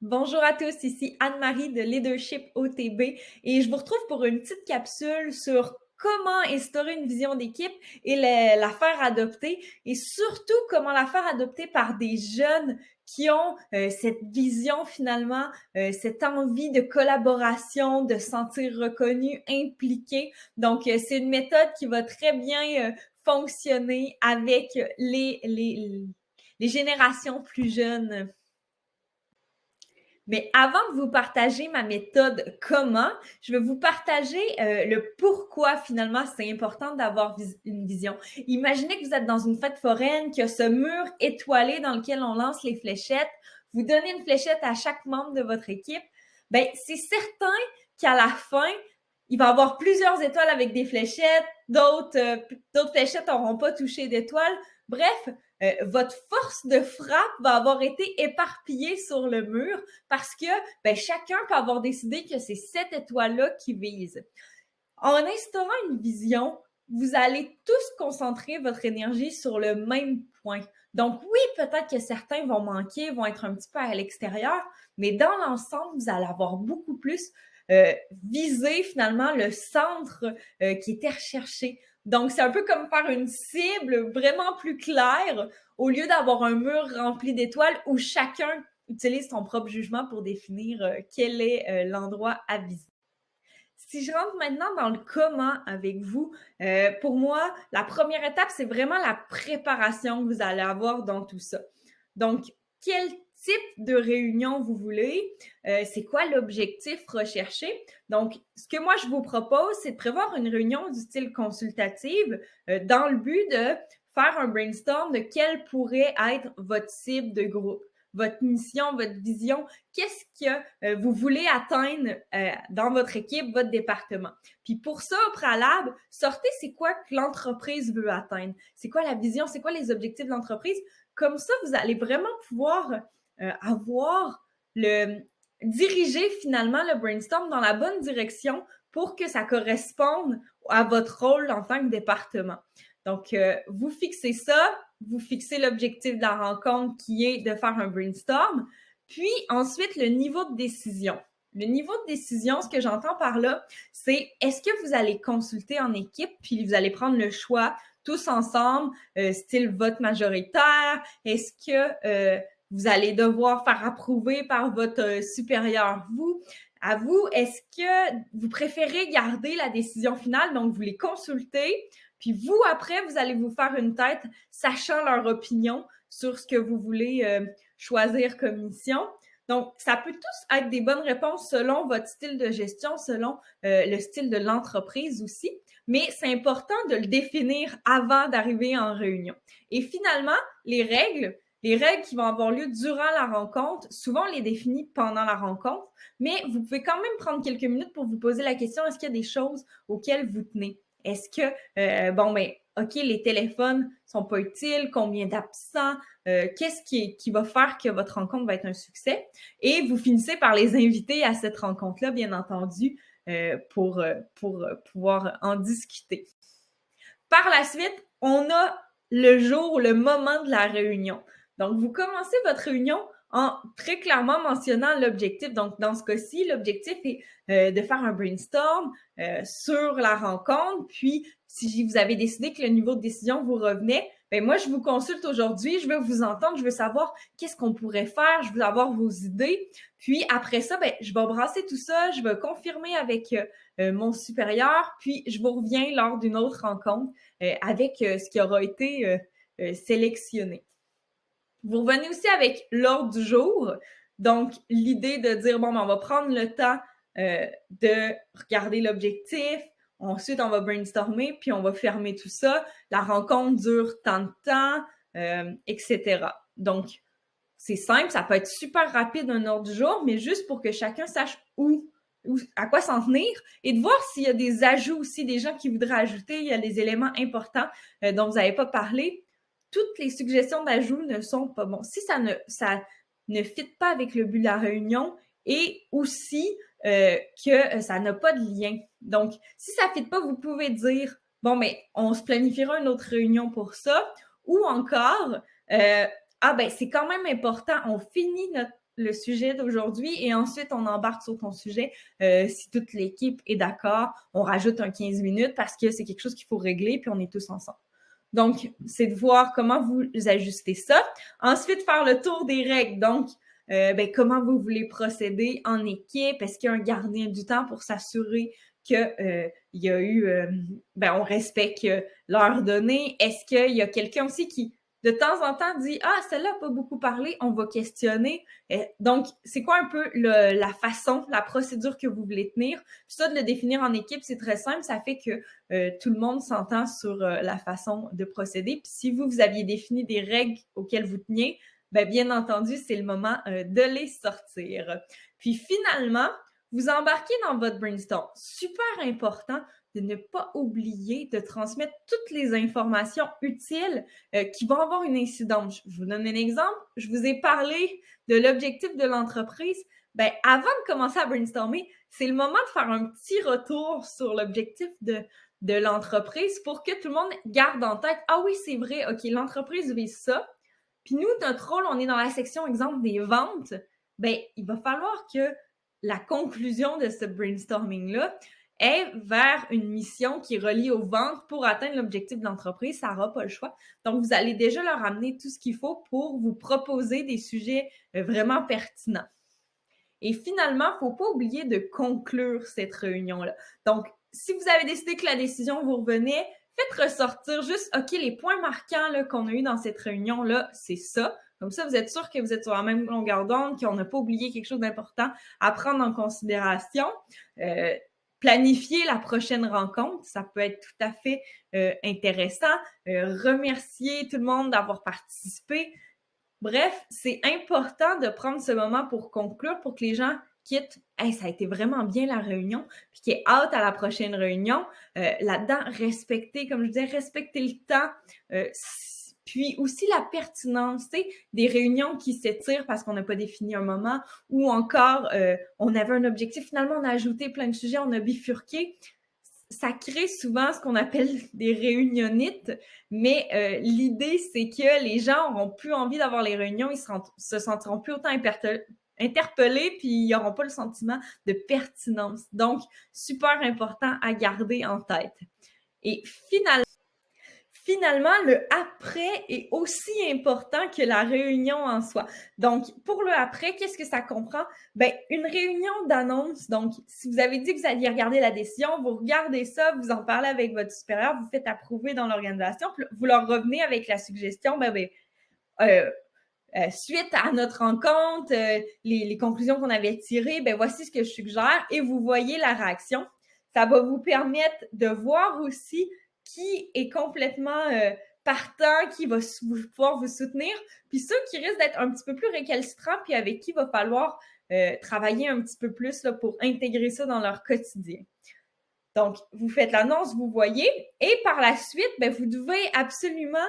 Bonjour à tous, ici Anne-Marie de Leadership OTB et je vous retrouve pour une petite capsule sur comment instaurer une vision d'équipe et la faire adopter et surtout comment la faire adopter par des jeunes qui ont cette vision finalement, cette envie de collaboration, de se sentir reconnus, impliqués. Donc, c'est une méthode qui va très bien fonctionner avec les générations plus jeunes. Mais avant de vous partager ma méthode comment, je vais vous partager le pourquoi finalement c'est important d'avoir une vision. Imaginez que vous êtes dans une fête foraine, qu'il y a ce mur étoilé dans lequel on lance les fléchettes. Vous donnez une fléchette à chaque membre de votre équipe. Ben, c'est certain qu'à la fin, il va y avoir plusieurs étoiles avec des fléchettes, d'autres fléchettes n'auront pas touché d'étoiles. Bref, votre force de frappe va avoir été éparpillée sur le mur parce que chacun peut avoir décidé que c'est cette étoile-là qui vise. En instaurant une vision, vous allez tous concentrer votre énergie sur le même point. Donc oui, peut-être que certains vont manquer, vont être un petit peu à l'extérieur, mais dans l'ensemble, vous allez avoir beaucoup plus visé finalement le centre qui était recherché. Donc, c'est un peu comme faire une cible vraiment plus claire au lieu d'avoir un mur rempli d'étoiles où chacun utilise son propre jugement pour définir quel est l'endroit à viser. Si je rentre maintenant dans le comment avec vous, pour moi, la première étape, c'est vraiment la préparation que vous allez avoir dans tout ça. Donc, quel type de réunion vous voulez? C'est quoi l'objectif recherché? Donc, ce que moi, je vous propose, c'est de prévoir une réunion du style consultative dans le but de faire un brainstorm de quelle pourrait être votre cible de groupe, votre mission, votre vision, qu'est-ce que vous voulez atteindre dans votre équipe, votre département. Puis pour ça, au préalable, sortez c'est quoi que l'entreprise veut atteindre. C'est quoi la vision, c'est quoi les objectifs de l'entreprise. Comme ça, vous allez vraiment pouvoir avoir diriger finalement le brainstorm dans la bonne direction pour que ça corresponde à votre rôle en tant que département. Donc, vous fixez ça, vous fixez l'objectif de la rencontre qui est de faire un brainstorm, puis ensuite le niveau de décision. Le niveau de décision, ce que j'entends par là, c'est est-ce que vous allez consulter en équipe, puis vous allez prendre le choix tous ensemble, style vote majoritaire, est-ce que vous allez devoir faire approuver par votre supérieur à vous, est-ce que vous préférez garder la décision finale, donc vous les consultez, puis vous, après, vous allez vous faire une tête, sachant leur opinion sur ce que vous voulez choisir comme mission. Donc, ça peut tous être des bonnes réponses selon votre style de gestion, selon le style de l'entreprise aussi, mais c'est important de le définir avant d'arriver en réunion. Et finalement, les règles qui vont avoir lieu durant la rencontre, souvent on les définit pendant la rencontre, mais vous pouvez quand même prendre quelques minutes pour vous poser la question, est-ce qu'il y a des choses auxquelles vous tenez? Est-ce que, OK, les téléphones sont pas utiles, combien d'absents, qu'est-ce qui va faire que votre rencontre va être un succès? Et vous finissez par les inviter à cette rencontre-là, bien entendu, pour pouvoir en discuter. Par la suite, on a le jour, le moment de la réunion. Donc, vous commencez votre réunion en très clairement mentionnant l'objectif. Donc, dans ce cas-ci, l'objectif est de faire un brainstorm sur la rencontre. Puis, si vous avez décidé que le niveau de décision vous revenait, ben moi, je vous consulte aujourd'hui, je veux vous entendre, je veux savoir qu'est-ce qu'on pourrait faire, je veux avoir vos idées. Puis après ça, ben, je vais brasser tout ça, je vais confirmer avec mon supérieur, puis je vous reviens lors d'une autre rencontre avec ce qui aura été sélectionné. Vous revenez aussi avec l'ordre du jour. Donc, l'idée de dire, bon, ben, on va prendre le temps de regarder l'objectif. Ensuite, on va brainstormer, puis on va fermer tout ça. La rencontre dure tant de temps, etc. Donc, c'est simple, ça peut être super rapide un ordre du jour, mais juste pour que chacun sache à quoi s'en tenir et de voir s'il y a des ajouts aussi, des gens qui voudraient ajouter, il y a des éléments importants dont vous n'avez pas parlé. Toutes les suggestions d'ajout ne sont pas bons. Si ça ne fit pas avec le but de la réunion et aussi que ça n'a pas de lien. Donc, si ça ne fit pas, vous pouvez dire, bon, mais on se planifiera une autre réunion pour ça ou encore, c'est quand même important, on finit le sujet d'aujourd'hui et ensuite on embarque sur ton sujet. Si toute l'équipe est d'accord, on rajoute un 15 minutes parce que c'est quelque chose qu'il faut régler puis on est tous ensemble. Donc, c'est de voir comment vous ajustez ça. Ensuite, faire le tour des règles. Donc, comment vous voulez procéder en équipe? Est-ce qu'il y a un gardien du temps pour s'assurer que il y a eu, on respecte l'heure donnée? Est-ce qu'il y a quelqu'un aussi qui, de temps en temps, dit ah, celle-là n'a pas beaucoup parlé, on va questionner. Donc, c'est quoi un peu la façon, la procédure que vous voulez tenir? Puis ça, de le définir en équipe, c'est très simple. Ça fait que tout le monde s'entend sur la façon de procéder. Puis si vous aviez défini des règles auxquelles vous teniez, bien entendu, c'est le moment de les sortir. Puis finalement, vous embarquez dans votre brainstorm. Super important de ne pas oublier de transmettre toutes les informations utiles qui vont avoir une incidence. Je vous donne un exemple. Je vous ai parlé de l'objectif de l'entreprise. Avant de commencer à brainstormer, c'est le moment de faire un petit retour sur l'objectif de l'entreprise pour que tout le monde garde en tête, ah oui, c'est vrai, OK, l'entreprise vise ça. Puis nous, notre rôle, on est dans la section, exemple, des ventes. Il va falloir que la conclusion de ce brainstorming-là est vers une mission qui est reliée aux ventes pour atteindre l'objectif de l'entreprise. Ça n'aura pas le choix. Donc, vous allez déjà leur amener tout ce qu'il faut pour vous proposer des sujets vraiment pertinents. Et finalement, il ne faut pas oublier de conclure cette réunion-là. Donc, si vous avez décidé que la décision vous revenait, faites ressortir juste, OK, les points marquants là, qu'on a eu dans cette réunion-là, c'est ça. Comme ça, vous êtes sûr que vous êtes sur la même longueur d'onde, qu'on n'a pas oublié quelque chose d'important à prendre en considération. Planifier la prochaine rencontre, ça peut être tout à fait intéressant. Remercier tout le monde d'avoir participé. Bref, c'est important de prendre ce moment pour conclure, pour que les gens quittent. Hey, ça a été vraiment bien la réunion, puis qu'ils aient hâte à la prochaine réunion. Là-dedans, respecter, comme je disais, respecter le temps. Puis aussi la pertinence, tu sais, des réunions qui s'étirent parce qu'on n'a pas défini un moment, ou encore on avait un objectif, finalement on a ajouté plein de sujets, on a bifurqué. Ça crée souvent ce qu'on appelle des réunionites, mais l'idée, c'est que les gens n'auront plus envie d'avoir les réunions, ils se sentiront plus autant interpellés, puis ils n'auront pas le sentiment de pertinence. Donc, super important à garder en tête. Et finalement, le après est aussi important que la réunion en soi. Donc, pour le après, qu'est-ce que ça comprend? Une réunion d'annonce. Donc, si vous avez dit que vous alliez regarder la décision, vous regardez ça, vous en parlez avec votre supérieur, vous faites approuver dans l'organisation, puis vous leur revenez avec la suggestion, suite à notre rencontre, les conclusions qu'on avait tirées, voici ce que je suggère et vous voyez la réaction. Ça va vous permettre de voir aussi qui est complètement partant, qui va pouvoir vous soutenir, puis ceux qui risquent d'être un petit peu plus récalcitrants, puis avec qui il va falloir travailler un petit peu plus là, pour intégrer ça dans leur quotidien. Donc, vous faites l'annonce, vous voyez, et par la suite, vous devez absolument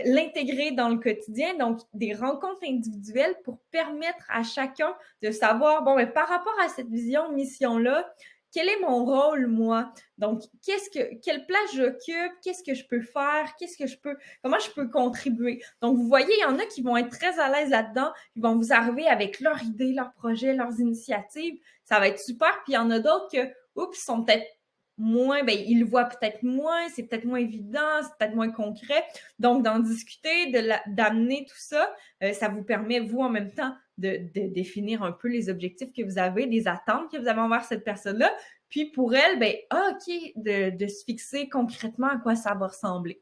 l'intégrer dans le quotidien, donc des rencontres individuelles pour permettre à chacun de savoir, par rapport à cette vision, mission-là, quel est mon rôle, moi? Donc, quelle place j'occupe? Qu'est-ce que je peux faire? Comment je peux contribuer? Donc, vous voyez, il y en a qui vont être très à l'aise là-dedans. Ils vont vous arriver avec leurs idées, leurs projets, leurs initiatives. Ça va être super. Puis, il y en a d'autres qui sont peut-être moins, ils le voient peut-être moins, c'est peut-être moins évident, c'est peut-être moins concret. Donc, d'en discuter, d'amener tout ça, ça vous permet, vous, en même temps, de définir un peu les objectifs que vous avez, les attentes que vous avez envers cette personne-là. Puis pour elle, OK, de se fixer concrètement à quoi ça va ressembler.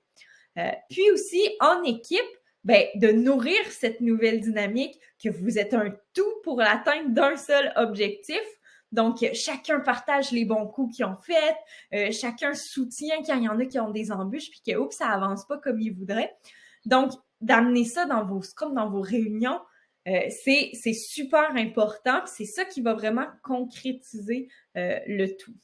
Puis aussi, en équipe, de nourrir cette nouvelle dynamique que vous êtes un tout pour l'atteinte d'un seul objectif. Donc, chacun partage les bons coups qu'ils ont faits, chacun soutient quand il y en a qui ont des embûches, puis que, ça avance pas comme ils voudraient. Donc, d'amener ça dans vos scrums, dans vos réunions, c'est super important. C'est ça qui va vraiment concrétiser le tout.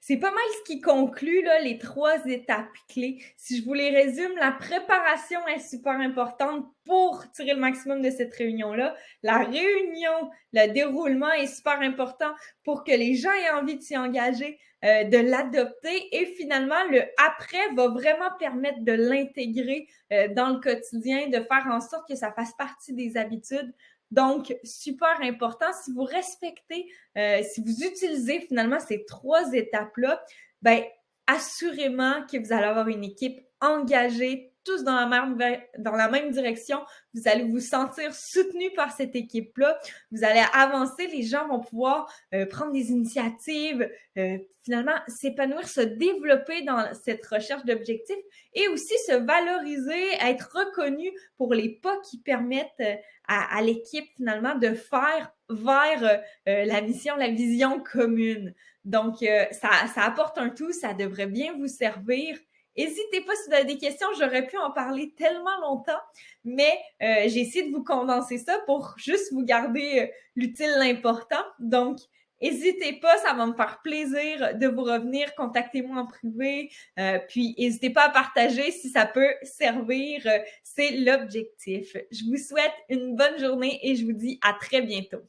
C'est pas mal ce qui conclut là, les 3 étapes clés. Si je vous les résume, la préparation est super importante pour tirer le maximum de cette réunion-là. La réunion, le déroulement est super important pour que les gens aient envie de s'y engager, de l'adopter et finalement, le après va vraiment permettre de l'intégrer dans le quotidien, de faire en sorte que ça fasse partie des habitudes. Donc, super important. Si vous respectez si vous utilisez finalement ces 3 étapes-là, ben assurément que vous allez avoir une équipe engagée, tous dans la même direction. Vous allez vous sentir soutenu par cette équipe-là. Vous allez avancer. Les gens vont pouvoir prendre des initiatives, finalement s'épanouir, se développer dans cette recherche d'objectifs et aussi se valoriser, être reconnu pour les pas qui permettent à l'équipe finalement de faire vers la mission, la vision commune. Donc, ça apporte un tout, ça devrait bien vous servir. N'hésitez pas si vous avez des questions, j'aurais pu en parler tellement longtemps, mais j'ai essayé de vous condenser ça pour juste vous garder l'utile, l'important. Donc, n'hésitez pas, ça va me faire plaisir de vous revenir. Contactez-moi en privé, puis n'hésitez pas à partager si ça peut servir. C'est l'objectif. Je vous souhaite une bonne journée et je vous dis à très bientôt.